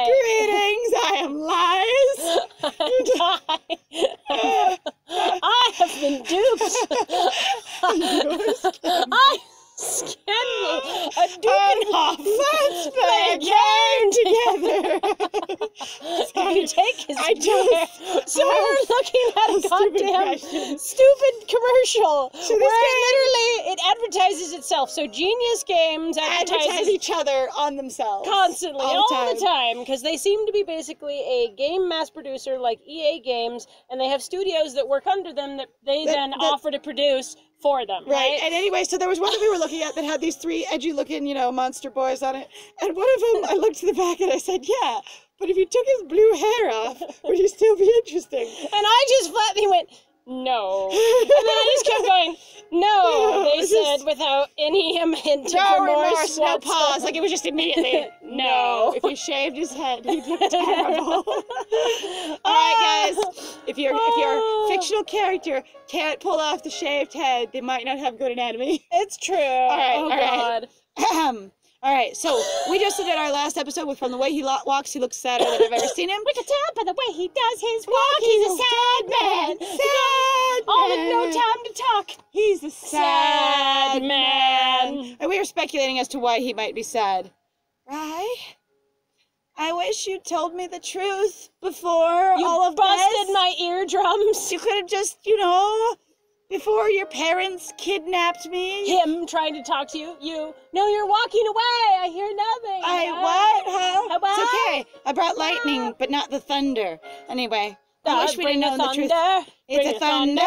Hi. Greetings, I am Lies. I have been duped. I scanned a duped. Let's play a game together. If you take his I just- so we're looking at a Stupid goddamn question. stupid commercial So this where it advertises itself. So Genius Games Advertise advertises each other on themselves. constantly, all all the time, because they seem to be basically a game mass producer like EA Games, and they have studios that work under them that they then offer to produce for them, right? And anyway, so there was one that we were looking at that had these three edgy-looking, monster boys on it. And one of them, I looked to the back and I said, yeah, but if you took his blue hair off, would he still be interesting? And I just flatly went, no. And then I just kept going, no, they said without any hint of No remorse, remorse, no pause. Like, it was just immediately, no. If he shaved his head, he'd look terrible. All right, guys. If your fictional character can't pull off the shaved head, they might not have good anatomy. It's true. All right, God. All right, so we just did our last episode with From the Way He Walks, he looks sadder than I've ever seen him. We can tell by the way he does his walk, he's a sad man. Sad All with man. no time to talk. He's a sad man. And we are speculating as to why he might be sad. Right? I wish you told me the truth before You all of busted this. my eardrums. You could have just, before your parents kidnapped me. Him trying to talk to you. No, you're walking away. I hear nothing. What? Huh? What? It's okay. I brought lightning, but not the thunder. Anyway, I wish we'd have known the truth. It's a thunder,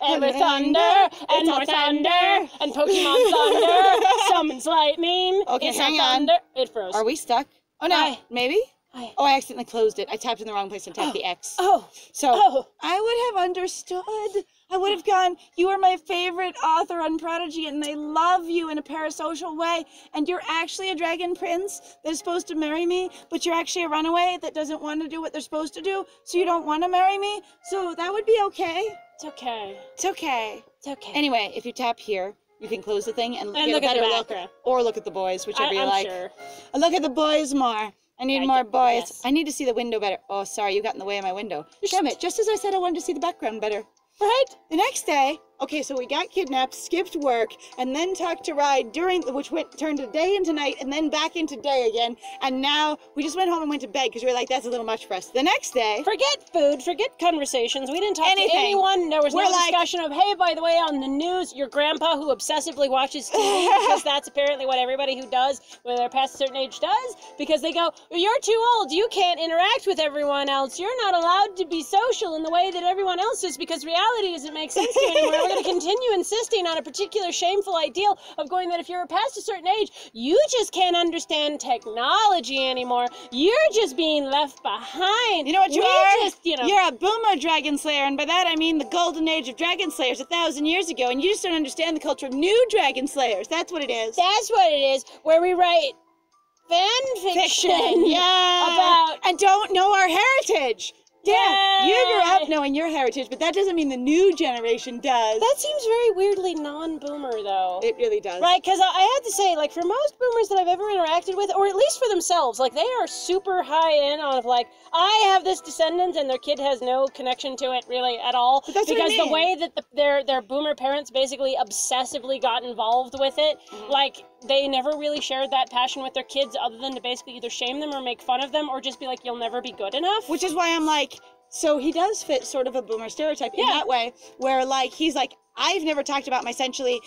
and more thunder, and more thunder, and Pokemon Thunder summons lightning. Okay, it's hang a on. thunder. It froze. Are we stuck? Oh, no. Hi. Maybe? Hi. Oh, I accidentally closed it. I tapped in the wrong place and tapped the X. Oh. So, Oh. I would have understood. I would have gone, you are my favorite author on Prodigy, and they love you in a parasocial way, and you're actually a dragon prince that is supposed to marry me, but you're actually a runaway that doesn't want to do what they're supposed to do, so you don't want to marry me, so that would be okay. It's okay. It's okay. It's okay. Anyway, if you tap here, you can close the thing and get look a at the better look, background. or look at the boys, whichever you I'm like. sure. Look at the boys more. I need more boys. Yes. I need to see the window better. Oh, sorry, you got in the way of my window. Damn it, just as I said I wanted to see the background better. Right? The next day, okay, so we got kidnapped, skipped work, and then talked to Ride which turned to day into night, and then back into day again, and now we just went home and went to bed because we were like, that's a little much for us. The next day... Forget food, forget conversations. We didn't talk Anything. to anyone. There was no We're like- discussion of, hey, by the way, on the news, your grandpa who obsessively watches TV, because that's apparently what everybody who does, when they're past a certain age, does, because they go, you're too old, you can't interact with everyone else, you're not allowed to be social in the way that everyone else is, because reality doesn't make sense to you anymore. We're going to continue insisting on a particular shameful ideal of going that if you're past a certain age, you just can't understand technology anymore. You're just being left behind. You know what you are? Just, You're a boomer dragon slayer, and by that I mean the golden age of dragon slayers 1,000 years ago, and you just don't understand the culture of new dragon slayers. That's what it is. That's what it is, where we write fan fiction. Yeah. About... And don't know our heritage. Yeah, you grew up knowing your heritage, but that doesn't mean the new generation does. That seems very weirdly non-boomer, though. It really does. Right, because I had to say, like, for most boomers that I've ever interacted with, or at least for themselves, like, they are super high in on, like, I have this descendant and their kid has no connection to it, really, at all. But that's because what I mean. the way that their boomer parents basically obsessively got involved with it, like, they never really shared that passion with their kids other than to basically either shame them or make fun of them or just be like, you'll never be good enough. Which is why I'm like, so he does fit sort of a boomer stereotype in that way, where like, he's like, I've never talked about my essentially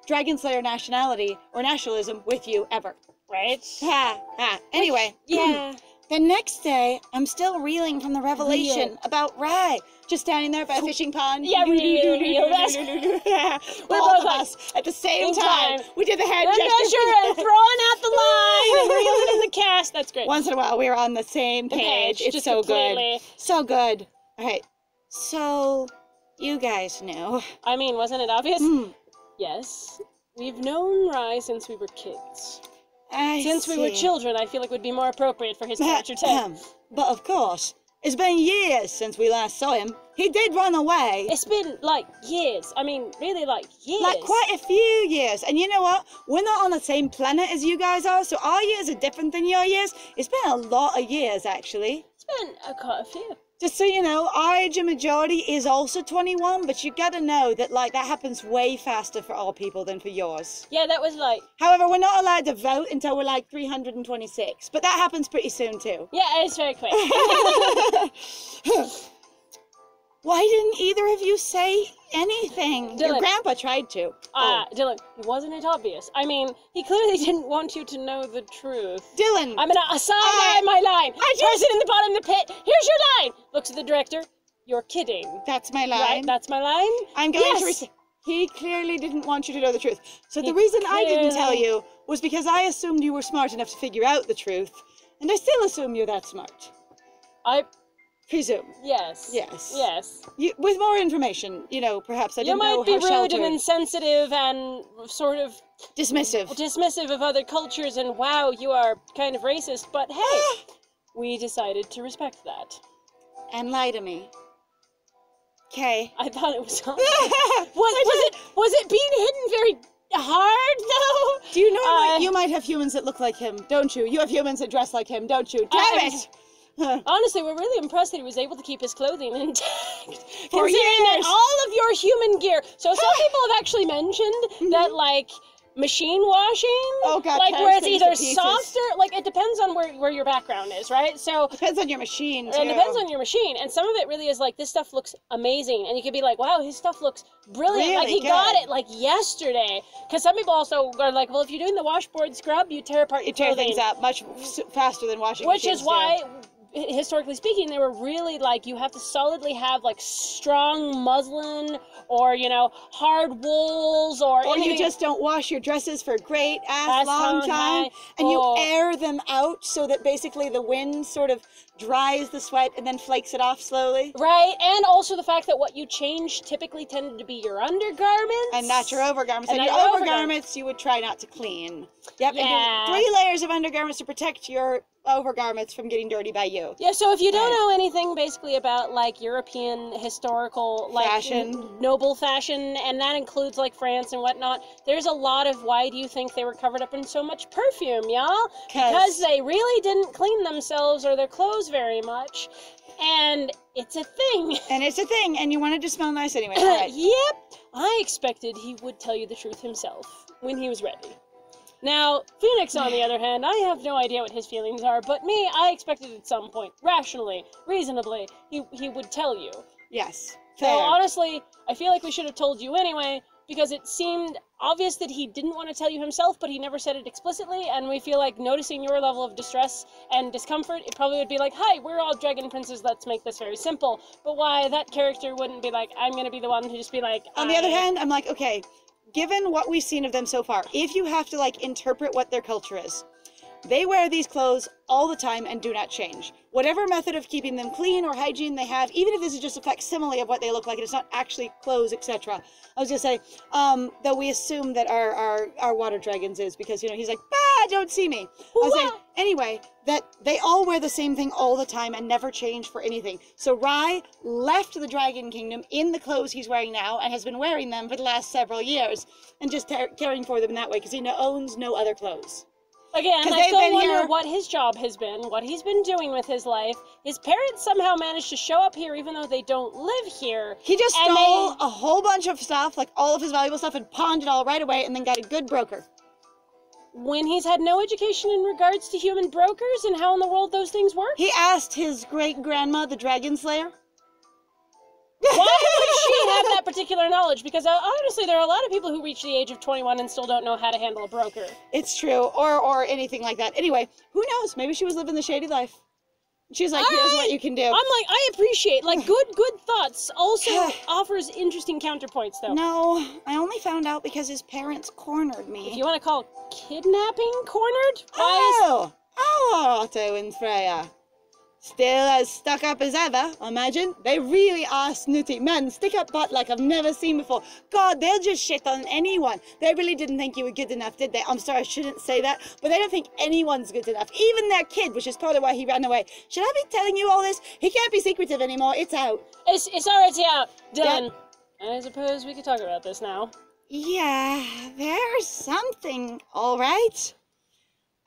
Dragon Slayer nationality or nationalism with you ever. Right? Anyway. Yeah. The next day, I'm still reeling from the revelation about Rai just standing there by a fishing pond. Yeah, real. Yeah, We're all both of like, us at the same time. We did the hand and gesture. measure and throwing out the line and reeling in the cast. That's great. Once in a while, we were on the same page. It's just so completely. good. So good. All right. So, you guys knew. I mean, wasn't it obvious? Mm. Yes. We've known Rai since we were kids. I Since we were see. children, I feel like would be more appropriate for his character type. But of course, It's been years since we last saw him. He did run away. It's been, like, years. I mean, really, like, years. Like, quite a few years. And you know what? We're not on the same planet as you guys are, so our years are different than your years. It's been a lot of years, actually. It's been quite a few. Just so you know, our age of majority is also 21, but you gotta know that, like, that happens way faster for our people than for yours. Yeah, that was, like... However, we're not allowed to vote until we're, like, 326, but that happens pretty soon, too. Yeah, it's very quick. Why didn't either of you say anything? Dylan. Your grandpa tried to. Dylan, wasn't it obvious? I mean, he clearly didn't want you to know the truth. Dylan! I'm gonna assign my line. Person in the bottom of the pit. Here's your line. Looks at the director. You're kidding. That's my line. Right? That's my line. I'm going to. He clearly didn't want you to know the truth. So the reason I didn't tell you was because I assumed you were smart enough to figure out the truth, and I still assume you're that smart. I presume. Yes. Yes. Yes. With more information, you know, perhaps I didn't know how You might be rude sheltered. and insensitive and sort of dismissive of other cultures, and wow, you are kind of racist, but hey, we decided to respect that. And lie to me. Okay. I thought it was was it being hidden very hard though? Do you know you might have humans that look like him, don't you? You have humans that dress like him, don't you? Damn it! Honestly, we're really impressed that he was able to keep his clothing intact. For Considering years. that all of your human gear. So some people have actually mentioned that, like, machine washing, oh God, like where it's things either to pieces. softer, like it depends on where your background is, right? So depends on your machine too. It depends on your machine, and some of it really is like, this stuff looks amazing, and you could be like, wow, his stuff looks brilliant, really like he good. got it like yesterday. Because some people also are like, well, if you're doing the washboard scrub, you tear apart your tear clothing. things up much faster than washing Which machines is why, do. historically speaking, they were really like, you have to solidly have like strong muslin or, you know, hard wools or you just don't wash your dresses for a great ass long time and you air them out so that basically the wind sort of dries the sweat and then flakes it off slowly. Right, and also the fact that what you change typically tended to be your undergarments. And not your overgarments. And your overgarments you would try not to clean. Yep, yeah. And 3 layers of undergarments to protect your overgarments from getting dirty by you. Yeah, so if you don't know anything basically about like European historical like fashion, noble fashion, and that includes like France and whatnot, there's a lot of why do you think they were covered up in so much perfume, y'all? Because they really didn't clean themselves or their clothes very much. And it's a thing. And it's a thing, and you wanted to smell nice anyway. Right. Yep. I expected he would tell you the truth himself when he was ready. Now, Phoenix, on the other hand, I have no idea what his feelings are, but me, I expected at some point, rationally, reasonably, he would tell you. Yes. So, honestly, I feel like we should have told you anyway, because it seemed obvious that he didn't want to tell you himself, but he never said it explicitly, and we feel like noticing your level of distress and discomfort, it probably would be like, hi, we're all dragon princes, let's make this very simple. But why that character wouldn't be like, I'm gonna be the one to just be like, On the other hand, I'm like, okay, given what we've seen of them so far, if you have to, like, interpret what their culture is, they wear these clothes all the time and do not change. Whatever method of keeping them clean or hygiene they have, even if this is just a facsimile of what they look like and it's not actually clothes, etc. I was gonna say, though we assume that our water dragons is, because, you know, he's like, bah, don't see me. I was saying, anyway, that they all wear the same thing all the time and never change for anything. So Rai left the Dragon Kingdom in the clothes he's wearing now and has been wearing them for the last several years and just caring for them in that way because he owns no other clothes. Again, I still wonder what his job has been, what he's been doing with his life. His parents somehow managed to show up here even though they don't live here. He just stole a whole bunch of stuff, like all of his valuable stuff, and pawned it all right away and then got a good broker. When he's had no education in regards to human brokers and how in the world those things work? He asked his great-grandma, the Dragon Slayer. Why would she have that particular knowledge? Because honestly, there are a lot of people who reach the age of 21 and still don't know how to handle a broker. It's true, or anything like that. Anyway, who knows? Maybe she was living the shady life. She's like, here's what you can do. I'm like, I appreciate, like, good thoughts. Also offers interesting counterpoints, though. No, I only found out because his parents cornered me. If you want to call kidnapping cornered? Oh, Otto and Freya. Still as stuck up as ever, imagine. They really are snooty. Men, stick up butt like I've never seen before. God, they'll just shit on anyone. They really didn't think you were good enough, did they? I'm sorry, I shouldn't say that, but they don't think anyone's good enough. Even their kid, which is part of why he ran away. Should I be telling you all this? He can't be secretive anymore. It's out. It's already out. Done. Yep. I suppose we could talk about this now. Yeah, there's something, all right.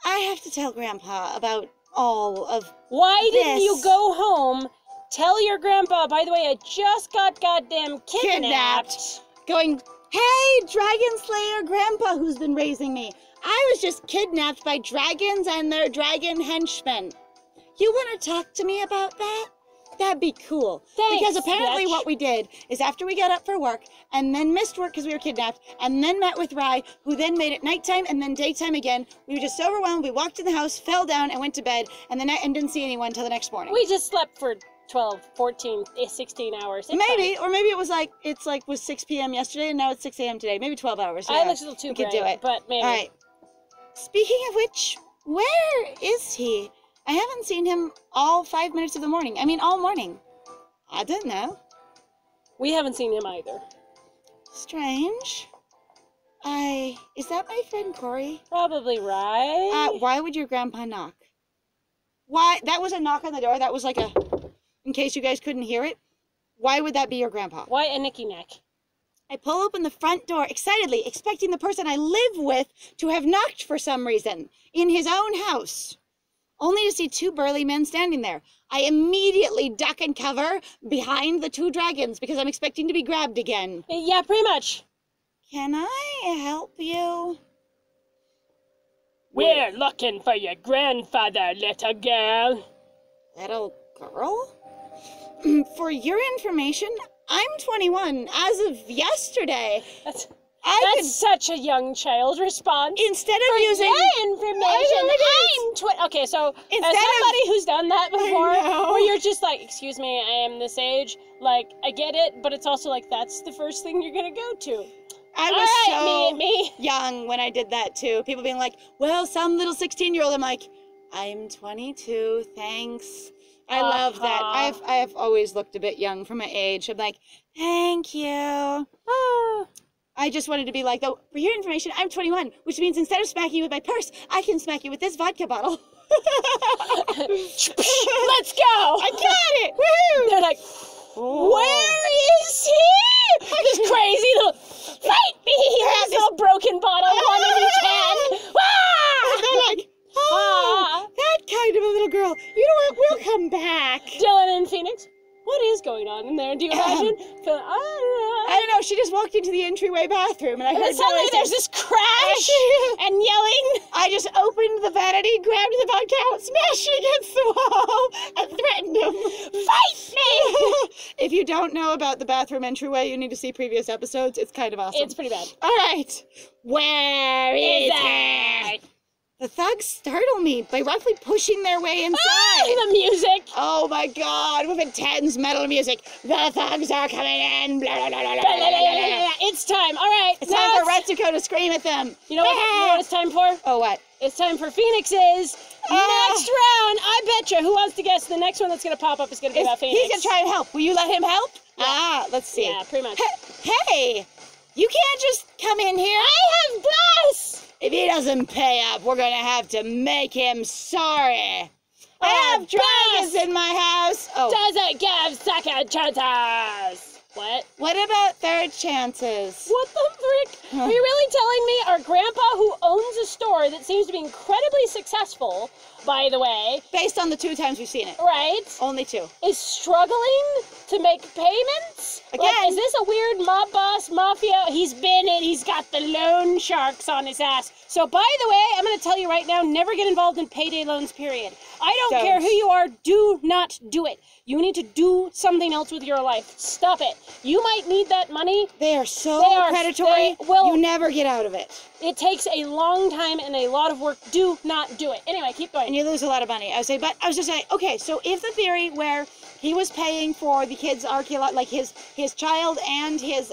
I have to tell Grandpa about all of Why didn't this. you go home, tell your grandpa, by the way, I just got goddamn kidnapped. Going, hey, Dragon Slayer Grandpa who's been raising me. I was just kidnapped by dragons and their dragon henchmen. You want to talk to me about that? That'd be cool. Thanks, because apparently bitch. what we did is after we got up for work and then missed work because we were kidnapped and then met with Rai, who then made it nighttime and then daytime again. We were just so overwhelmed. We walked in the house, fell down and went to bed and didn't see anyone until the next morning. We just slept for 12, 14, 16 hours. It's Maybe, fine. or maybe it was like, was 6 p.m. yesterday and now it's 6 a.m. today. Maybe 12 hours. I looked a little too we could bright, do it. but maybe. All right. Speaking of which, where is he? I haven't seen him all 5 minutes of the morning. I mean, all morning. I don't know. We haven't seen him either. Strange. Is that my friend Corey? Probably right. Why would your grandpa knock? Why? That was a knock on the door. That was like in case you guys couldn't hear it. Why would that be your grandpa? Why a nicky neck? I pull open the front door excitedly, expecting the person I live with to have knocked for some reason in his own house, only to see two burly men standing there. I immediately duck and cover behind the two dragons because I'm expecting to be grabbed again. Yeah, pretty much. Can I help you? We're looking for your grandfather, little girl. Little girl? For your information, I'm 21 as of yesterday. That's I could, such a young child response. instead of For using... your information, I'm Okay, so as somebody who's done that before, know. where you're just like, excuse me, I am this age, like, I get it, but it's also like, that's the first thing you're gonna go to. I was All right, so me. young when I did that too. People being like, well, some little 16-year-old. I'm like, I'm 22, thanks. I love that. I have always looked a bit young for my age. I'm like, thank you. I just wanted to be like, though, for your information, I'm 21, which means instead of smacking you with my purse, I can smack you with this vodka bottle. Let's go. I got it. Woo! They're like, where is he? This crazy little, fight me! This little broken bottle, one in each hand. And they're like, oh, that kind of a little girl. You know what? We'll come back. Dylan and Phoenix, what is going on in there? Do you imagine? I don't know. She just walked into the entryway bathroom, and I heard suddenly there's noises. this crash and yelling. I just opened the vanity, grabbed the vodka out, smashed it against the wall, and threatened him. Fight me! If you don't know about the bathroom entryway, you need to see previous episodes. It's kind of awesome. It's pretty bad. All right. Where is it? The thugs startle me by roughly pushing their way inside. The music. Oh my god, with intense metal music. The thugs are coming in. Blah, blah, blah, blah, blah, blah, blah, blah. It's time. All right. It's time for Retsuko to scream at them. You know what it's time for? Oh, what? It's time for Phoenix's next round. I betcha. Who wants to guess the next one that's going to pop up is going to be about Phoenix? He's going to try and help. Will you let him help? Yeah. Let's see. Yeah, pretty much. Hey, you can't just come in here. I have glass. If he doesn't pay up, we're going to have to make him sorry. I have dragons in my house. Oh. Doesn't give second chances. What? What about third chances? What the frick? Are you really telling me our grandpa, who owns a store that seems to be incredibly successful, by the way, based on the 2 times we've seen it. right, Only 2. is struggling to make payments? Again. Like, is this a weird mob boss, mafia? He's got the loan sharks on his ass. So, by the way, I'm going to tell you right now, never get involved in payday loans, period. I don't care who you are, do not do it. You need to do something else with your life. Stop it. You might need that money. They are so They predatory, will- you never get out of it. It takes a long time and a lot of work. Do not do it. Anyway, keep going. And you lose a lot of money. I was just saying, okay, so if the theory where He was paying for the kids' like his child and his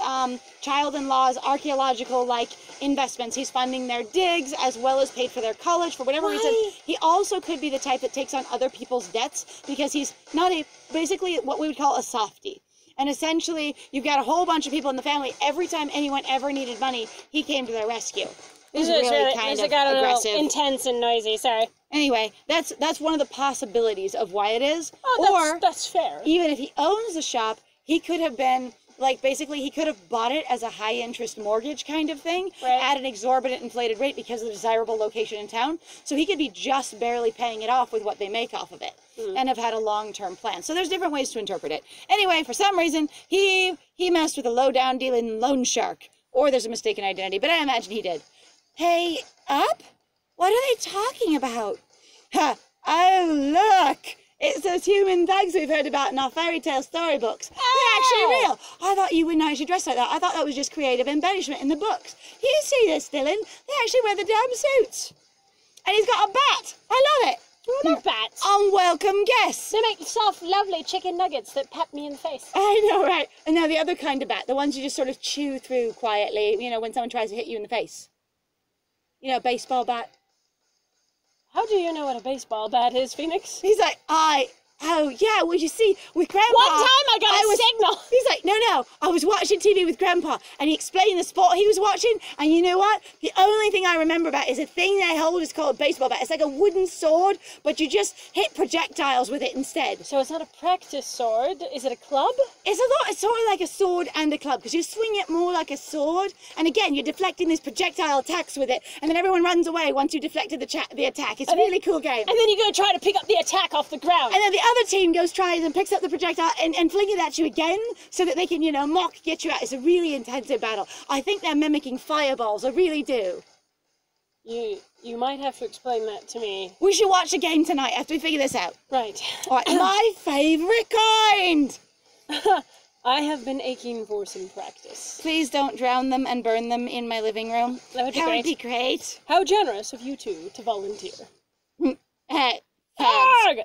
child-in-law's archaeological like investments. He's funding their digs as well as paid for their college for whatever reason. He also could be the type that takes on other people's debts because he's not basically what we would call a softie. And essentially, you've got a whole bunch of people in the family. Every time anyone ever needed money, he came to their rescue. It was really kind of aggressive. Intense and noisy, sorry. Anyway, that's one of the possibilities of why it is. Oh, that's fair. Even if he owns the shop, he could have been, like, basically he could have bought it as a high-interest mortgage kind of thing at an exorbitant inflated rate because of the desirable location in town. So he could be just barely paying it off with what they make off of it and have had a long-term plan. So there's different ways to interpret it. Anyway, for some reason, he messed with a low-down dealing loan shark. Or there's a mistaken identity, but I imagine he did. Hey, up? What are they talking about? Ha! Oh, look! It's those human thugs we've heard about in our fairy tale storybooks. They're actually real. I thought you wouldn't actually dress like that. I thought that was just creative embellishment in the books. You see this, Dylan? They actually wear the damn suits. And he's got a bat. I love it. I love bats. Unwelcome guests. They make soft, lovely chicken nuggets that pep me in the face. I know, right? And now the other kind of bat, the ones you just sort of chew through quietly, you know, when someone tries to hit you in the face. You know, a baseball bat. How do you know what a baseball bat is, Phoenix? He's like, oh, yeah, well, you see, with Grandpa... One time I got a signal. He's like, no, I was watching TV with Grandpa, and he explained the sport he was watching, and you know what? The only thing I remember about it is a thing they hold is called a baseball bat. It's like a wooden sword, but you just hit projectiles with it instead. So it's not a practice sword. Is it a club? It's sort of like a sword and a club, because you swing it more like a sword, and again, you're deflecting these projectile attacks with it, and then everyone runs away once you've deflected the attack. It's a really cool game. And then you go try to pick up the attack off the ground. And then the other team tries and picks up the projectile and fling it at you again so that they can, you know, get you out. It's a really intensive battle. I think they're mimicking fireballs. I really do. You might have to explain that to me. We should watch a game tonight after we figure this out. Right. All right, my favourite kind. I have been aching for some practice. Please don't drown them and burn them in my living room. That would be great. How generous of you two to volunteer. Egg!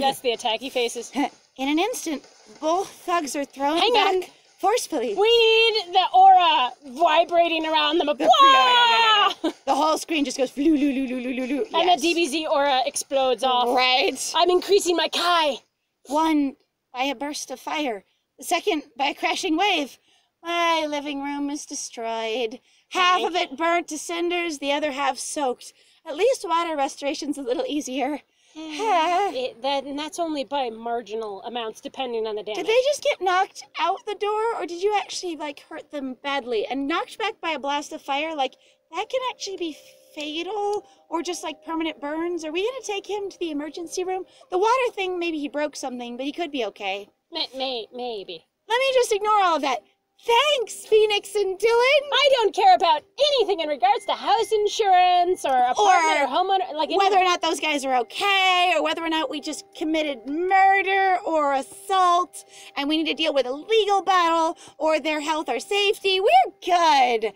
That's the attacky faces. In an instant, both thugs are thrown back forcefully. We need the aura vibrating around them. The whole screen just goes flu. Yes. And the DBZ aura explodes off. Right. I'm increasing my Kai. One by a burst of fire. The second by a crashing wave. My living room is destroyed. Half of it burnt to cinders, the other half soaked. At least water restoration's a little easier. That's only by marginal amounts, depending on the damage. Did they just get knocked out the door, or did you actually, like, hurt them badly? And knocked back by a blast of fire, like, that can actually be fatal, or just, like, permanent burns. Are we gonna take him to the emergency room? The water thing, maybe he broke something, but he could be okay. Maybe. Let me just ignore all of that. Thanks, Phoenix and Dylan. I don't care about anything in regards to house insurance or apartment or homeowner. Like whether or not those guys are okay, or whether or not we just committed murder or assault, and we need to deal with a legal battle or their health or safety. We're good.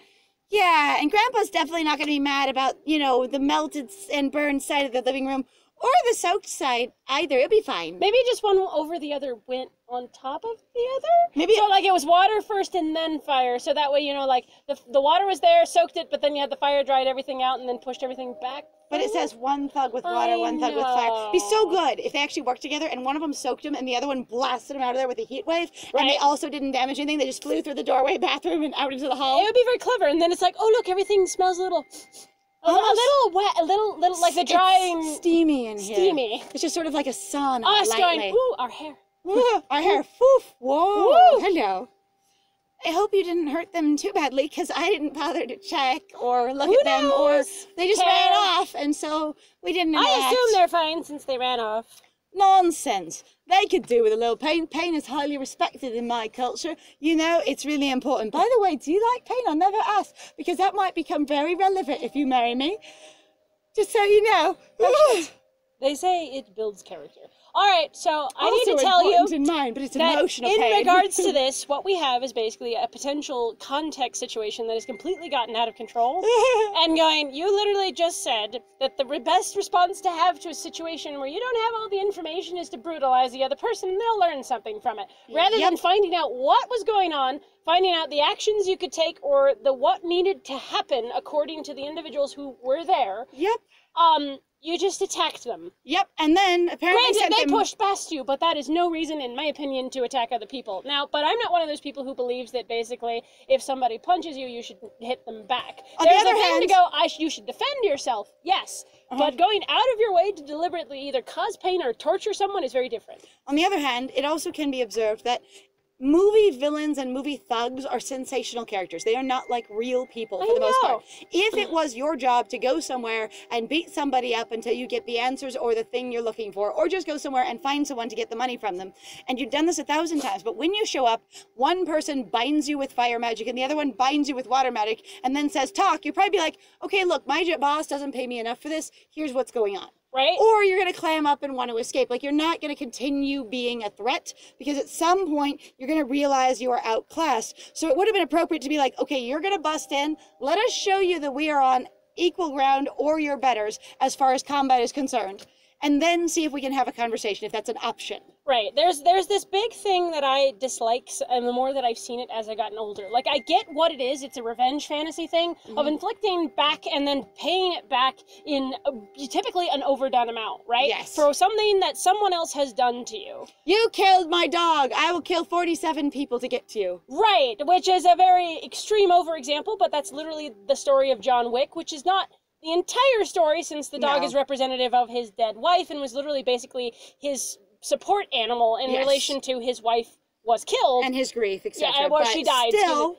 Yeah, and Grandpa's definitely not going to be mad about, you know, the melted and burned side of the living room or the soaked side either. It'll be fine. Maybe just one over the other went on top of the other? Maybe so, like, it was water first and then fire, so that way, you know, like, the water was there, soaked it, but then you had the fire, dried everything out, and then pushed everything back. But it says one thug with water, one thug with fire. It'd be so good if they actually worked together, and one of them soaked him, and the other one blasted him out of there with a heat wave, and they also didn't damage anything. They just flew through the doorway, bathroom, and out into the hall. It would be very clever, and then it's like, oh, look, everything smells a little wet, a little like the drying. It's steamy in here. Steamy. It's just sort of like a sauna. Oh, it's going, ooh, our hair. Our hair, poof, whoa, woo. Hello. I hope you didn't hurt them too badly, because I didn't bother to check or look at them, or they just ran off, and so we didn't interact. I assume they're fine since they ran off. Nonsense. They could do with a little pain. Pain is highly respected in my culture. You know, it's really important. By the way, do you like pain? I'll never ask, because that might become very relevant if you marry me. Just so you know. They say it builds character. All right, so I need to Also tell you important in mine, but it's that emotional in pain. regards to this, what we have is basically a potential context situation that has completely gotten out of control. And going, you literally just said that the best response to have to a situation where you don't have all the information is to brutalize the other person, and they'll learn something from it. Rather than finding out what was going on, finding out the actions you could take or the what needed to happen according to the individuals who were there. You just attacked them. And then apparently Granted, they pushed past you, but that is no reason, in my opinion, to attack other people. Now, but I'm not one of those people who believes that basically, if somebody punches you, you should hit them back. There's a thing to go, you should defend yourself, yes. But going out of your way to deliberately either cause pain or torture someone is very different. On the other hand, it also can be observed that movie villains and movie thugs are sensational characters. They are not like real people for the most part. If it was your job to go somewhere and beat somebody up until you get the answers or the thing you're looking for, or just go somewhere and find someone to get the money from them, and you've done this 1,000 times, but when you show up, one person binds you with fire magic and the other one binds you with water magic and then says, talk, you'd probably be like, okay, look, my boss doesn't pay me enough for this. Here's what's going on. Right? Or you're going to clam up and want to escape. Like, you're not going to continue being a threat because at some point you're going to realize you are outclassed. So it would have been appropriate to be like, okay, you're going to bust in. Let us show you that we are on equal ground or you're betters as far as combat is concerned. And then see if we can have a conversation, if that's an option. Right. There's this big thing that I dislike, and the more that I've seen it as I've gotten older. Like, I get what it is. It's a revenge fantasy thing of inflicting back and then paying it back in typically an overdone amount, right? Yes. For something that someone else has done to you. You killed my dog. I will kill 47 people to get to you. Right. Which is a very extreme overexample, but that's literally the story of John Wick, which is not the entire story, since the dog is representative of his dead wife and was literally basically his support animal in relation to his wife was killed. And his grief, etc. Yeah, well, she died. Still,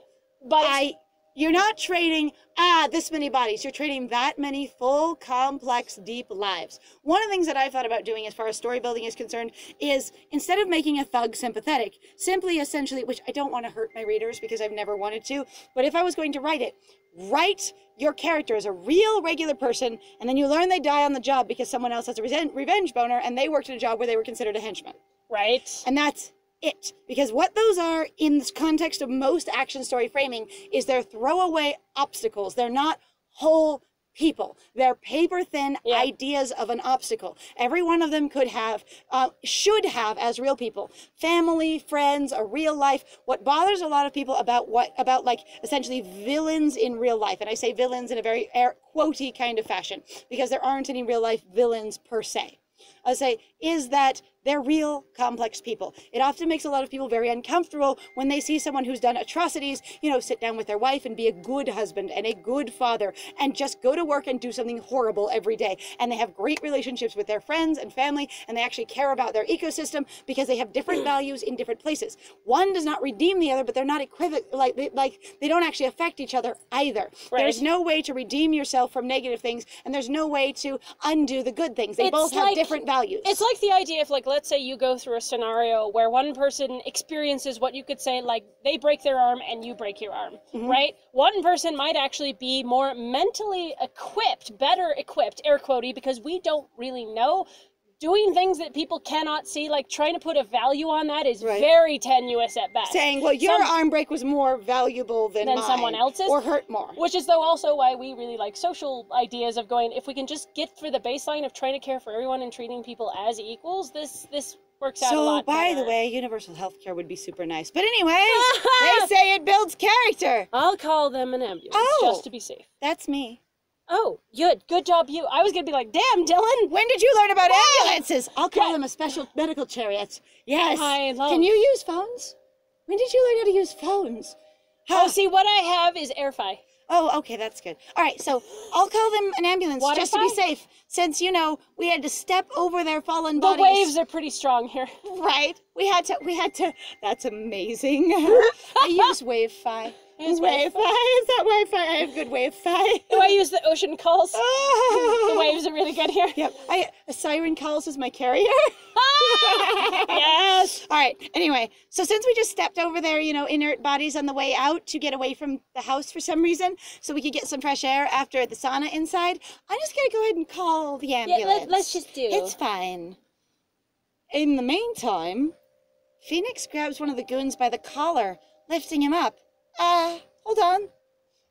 you're not trading, this many bodies. You're trading that many full, complex, deep lives. One of the things that I've thought about doing as far as story building is concerned is, instead of making a thug sympathetic, simply essentially, which I don't want to hurt my readers because I've never wanted to, but if I was going to write it, write your character as a real, regular person, and then you learn they die on the job because someone else has a revenge boner and they worked in a job where they were considered a henchman. Right. And that's it. Because what those are in the context of most action story framing is they're throwaway obstacles. They're not whole people. They're paper-thin ideas of an obstacle. Every one of them could have, should have, as real people, family, friends, a real life. What bothers a lot of people about like essentially villains in real life, and I say villains in a very air quotey kind of fashion because there aren't any real life villains per se. I say is that they're real, complex people. It often makes a lot of people very uncomfortable when they see someone who's done atrocities, you know, sit down with their wife and be a good husband and a good father and just go to work and do something horrible every day. And they have great relationships with their friends and family, and they actually care about their ecosystem because they have different values in different places. One does not redeem the other, but they're not equivalent, like they don't actually affect each other either. Right. There's no way to redeem yourself from negative things, and there's no way to undo the good things. They both have different values. It's like the idea of, like, let's say you go through a scenario where one person experiences what you could say, like, they break their arm and you break your arm, right? One person might actually be more mentally equipped, better equipped, air quotey, because we don't really know. Doing things that people cannot see, like trying to put a value on that is very tenuous at best. Saying, well, your arm break was more valuable than mine, someone else's. Or hurt more. Which is, though, also why we really like social ideas of going, if we can just get through the baseline of trying to care for everyone and treating people as equals, this works out a lot better. So, by the way, universal health care would be super nice. But anyways, they say it builds character. I'll call them an ambulance, just to be safe. That's me. Oh, good job you. I was going to be like, damn, Dylan. When did you learn about ambulances? I'll call them a special medical chariot. Yes. Can you use phones? When did you learn how to use phones? Oh, see, what I have is AirFi. Oh, okay, that's good. All right, so I'll call them an ambulance just to be safe, since, you know, we had to step over their fallen bodies. The waves are pretty strong here. Right. We had to, that's amazing. I use WaveFi. Is WaveFi? Is that Wi-Fi? I have good WaveFi. Do I use the ocean calls? The waves are really good here. Yep. A siren calls as my carrier. Yes. All right. Anyway, so since we just stepped over there, you know, inert bodies on the way out to get away from the house for some reason, so we could get some fresh air after the sauna inside, I'm just going to go ahead and call the ambulance. Yeah, let's just do. It's fine. In the meantime, Phoenix grabs one of the goons by the collar, lifting him up. Hold on.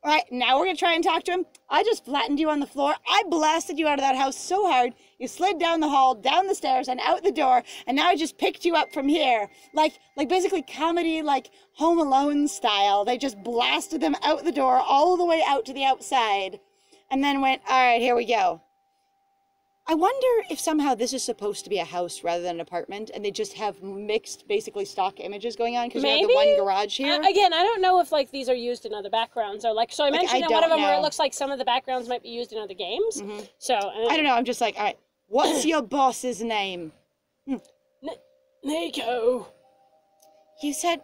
All right, now we're going to try and talk to him. I just flattened you on the floor. I blasted you out of that house so hard. You slid down the hall, down the stairs, and out the door. And now I just picked you up from here. Like basically comedy, like Home Alone style. They just blasted them out the door all the way out to the outside. And then went, all right, here we go. I wonder if somehow this is supposed to be a house rather than an apartment, and they just have mixed, basically stock images going on because you have the one garage here. Again, I don't know if like these are used in other backgrounds or like. So I mentioned in one of them where it looks like some of the backgrounds might be used in other games. Mm-hmm. So I don't know. I'm just like, all right, what's your boss's name? Nico. You said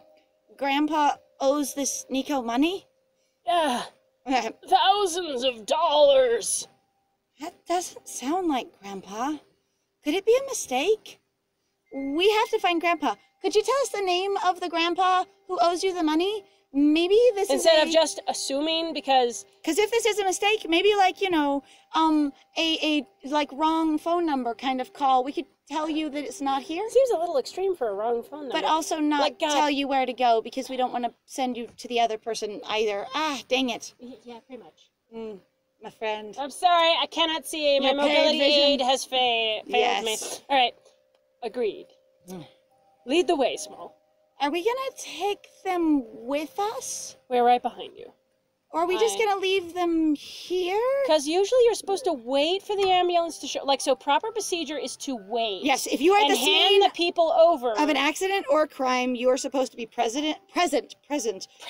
Grandpa owes this Nico money? Yeah. Thousands of dollars. That doesn't sound like Grandpa. Could it be a mistake? We have to find Grandpa. Could you tell us the name of the Grandpa who owes you the money? Maybe this instead of just assuming, because if this is a mistake, maybe like, you know, a like wrong phone number kind of call. We could tell you that it's not here. Seems a little extreme for a wrong phone number. But also not like, tell you where to go because we don't want to send you to the other person either. Ah, dang it. Yeah, pretty much. My friend. I'm sorry, I cannot see. My mobility aid has failed me. All right, agreed. Lead the way, Small. Are we gonna take them with us? We're right behind you. Or are we just gonna leave them here? Because usually you're supposed to wait for the ambulance to show. Like, so proper procedure is to wait. Yes, if you are at the scene hand the people over of an accident or a crime, you are supposed to be present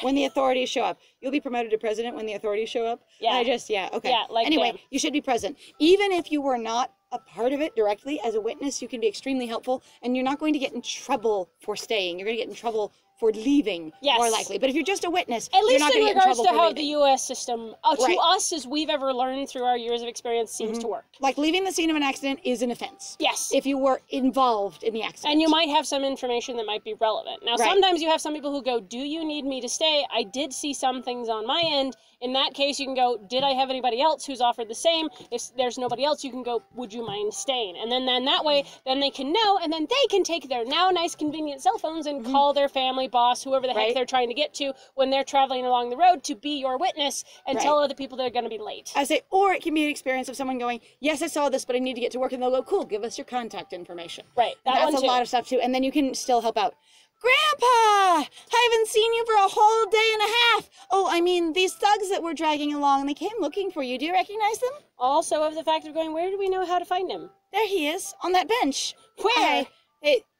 when the authorities show up. You'll be promoted to president when the authorities show up. Yeah. Okay. Yeah, like anyway, them. You should be present. Even if you were not a part of it directly as a witness, you can be extremely helpful, and you're not going to get in trouble for staying. You're going to get in trouble for leaving, more likely. But if you're just a witness, at least you're not in going to get in trouble regards to for how leaving. the U.S. system, to us, as we've ever learned through our years of experience, seems to work. Like leaving the scene of an accident is an offense. Yes. If you were involved in the accident. And you might have some information that might be relevant. Now, sometimes you have some people who go, do you need me to stay? I did see some things on my end. In that case, you can go, did I have anybody else who's offered the same? If there's nobody else, you can go, would you mind staying? And then that way, then they can know, and then they can take their now nice convenient cell phones and call their family, boss, whoever the heck they're trying to get to when they're traveling along the road to be your witness and tell other people they're going to be late. I say, or it can be an experience of someone going, yes, I saw this, but I need to get to work, and they'll go, cool, give us your contact information. Right. That's a lot of stuff too, and then you can still help out. Grandpa! I haven't seen you for a whole day and a half. Oh, I mean, these thugs that we're dragging along, they came looking for you. Do you recognize them? Also of the fact of going, where do we know how to find him? There he is, on that bench. Where?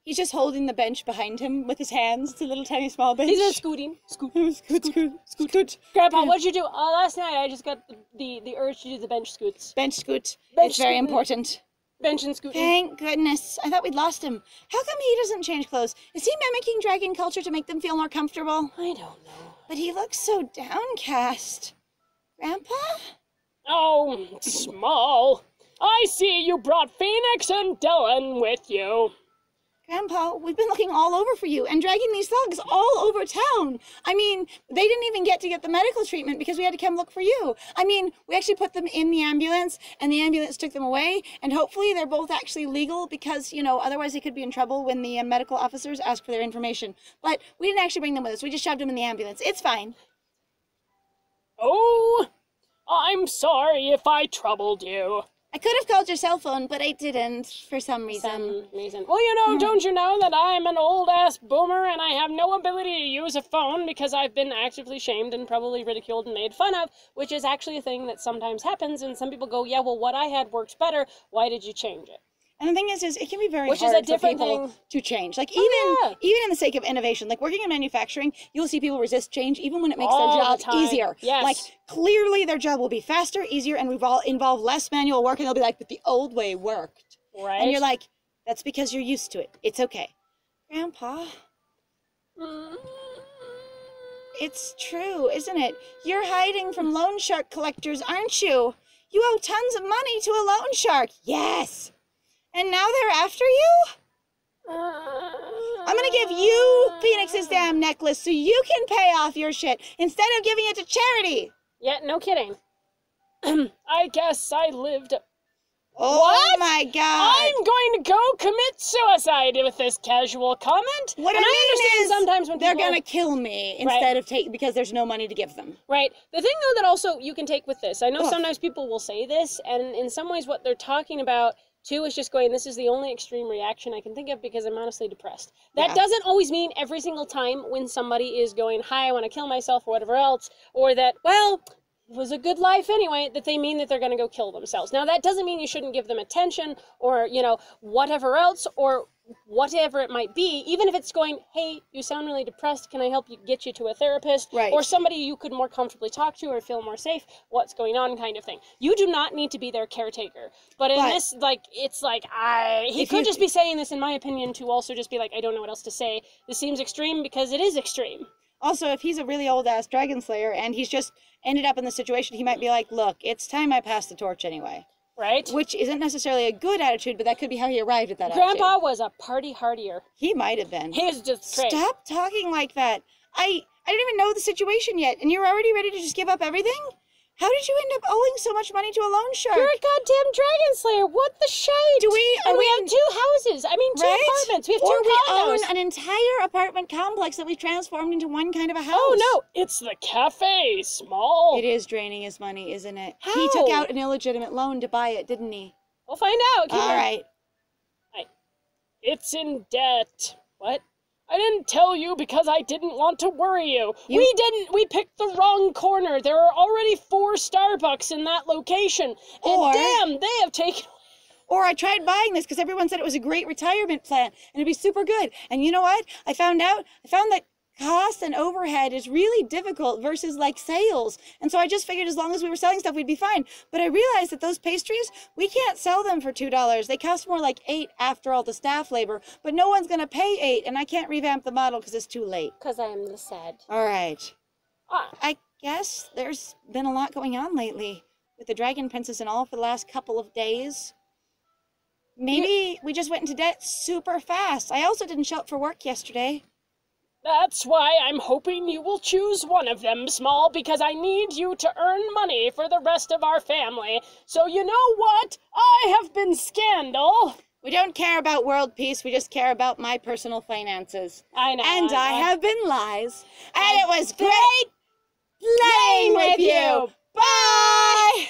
He's just holding the bench behind him with his hands. It's a little tiny small bench. He's scooting. Scoot. Grandpa, what'd you do? Last night I just got the urge to do the bench scoots. Bench scoot. It's very important. Bench and scooting. Thank goodness. I thought we'd lost him. How come he doesn't change clothes? Is he mimicking dragon culture to make them feel more comfortable? I don't know. But he looks so downcast. Grandpa? Oh, Small. I see you brought Phoenix and Dylan with you. Grandpa, we've been looking all over for you and dragging these thugs all over town. I mean, they didn't even get to get the medical treatment because we had to come look for you. I mean, we actually put them in the ambulance and the ambulance took them away, and hopefully they're both actually legal because, you know, otherwise they could be in trouble when the medical officers ask for their information. But we didn't actually bring them with us. We just shoved them in the ambulance. It's fine. Oh, I'm sorry if I troubled you. I could have called your cell phone, but I didn't for some reason. Well, you know, don't you know that I'm an old-ass boomer and I have no ability to use a phone because I've been actively shamed and probably ridiculed and made fun of, which is actually a thing that sometimes happens, and some people go, yeah, well, what I had works better. Why did you change it? And the thing is it can be very hard for people to change. Like, even in the sake of innovation, like working in manufacturing, you'll see people resist change even when it makes their job easier. Yes. Like, clearly their job will be faster, easier, and involve less manual work, and they'll be like, but the old way worked. Right. And you're like, that's because you're used to it. It's okay. Grandpa. It's true, isn't it? You're hiding from loan shark collectors, aren't you? You owe tons of money to a loan shark. Yes. And now they're after you? I'm gonna give you Phoenix's damn necklace so you can pay off your shit instead of giving it to charity. Yeah, no kidding. I guess I lived... Oh What? my God. I'm going to go commit suicide with this casual comment. What and I I mean understand is sometimes when they're people gonna kill me instead of take because there's no money to give them. Right. The thing, though, that also you can take with this, I know Ugh. sometimes people will say this, and in some ways what they're talking about, too, is just going, this is the only extreme reaction I can think of because I'm honestly depressed. That Yeah. doesn't always mean every single time when somebody is going, hi, I want to kill myself or whatever else, or that, well, it was a good life anyway, that they mean that they're going to go kill themselves. Now, that doesn't mean you shouldn't give them attention or, whatever else, or whatever it might be, even if it's going, hey, you sound really depressed, can I help you get you to a therapist? Right. Or somebody you could more comfortably talk to or feel more safe, what's going on kind of thing. You do not need to be their caretaker. But in this, it's like, he could just be saying this, in my opinion, to also just be like, I don't know what else to say. This seems extreme because it is extreme. Also, if he's a really old-ass dragon slayer and he's just ended up in the situation, he might be like, look, it's time I pass the torch anyway. Right? Which isn't necessarily a good attitude, but that could be how he arrived at that Grandpa attitude. was a party hardier. He might have been. He was just great. Stop talking like that. I didn't even know the situation yet, and you're already ready to just give up everything? How did you end up owing so much money to a loan shark? You're a goddamn dragon slayer. What the shite? We have 2 houses. I mean, 2 apartments. We have 2 condos. We own an entire apartment complex that we've transformed into one kind of a house. Oh, no. It's the cafe, small. It is draining his money, isn't it? How? He took out an illegitimate loan to buy it, didn't he? We'll find out. All right. It's in debt. What? I didn't tell you because I didn't want to worry you. We picked the wrong corner. There are already 4 Starbucks in that location. And damn, they have taken... Or I tried buying this because everyone said it was a great retirement plan and it'd be super good. And you know what? I found that cost and overhead is really difficult versus like sales. And so I just figured as long as we were selling stuff, we'd be fine. But I realized that those pastries, we can't sell them for $2. They cost more like $8 after all the staff labor, but no one's going to pay $8 and I can't revamp the model because it's too late. Because I am sad. All right. I guess there's been a lot going on lately with the Dragon Princess and all for the last couple of days. Maybe we just went into debt super fast. I also didn't show up for work yesterday. That's why I'm hoping you will choose one of them, Small, because I need you to earn money for the rest of our family. So you know what? I have been Scandal. We don't care about world peace, we just care about my personal finances. I know. And I have been Lies. And it was great playing with you. Bye!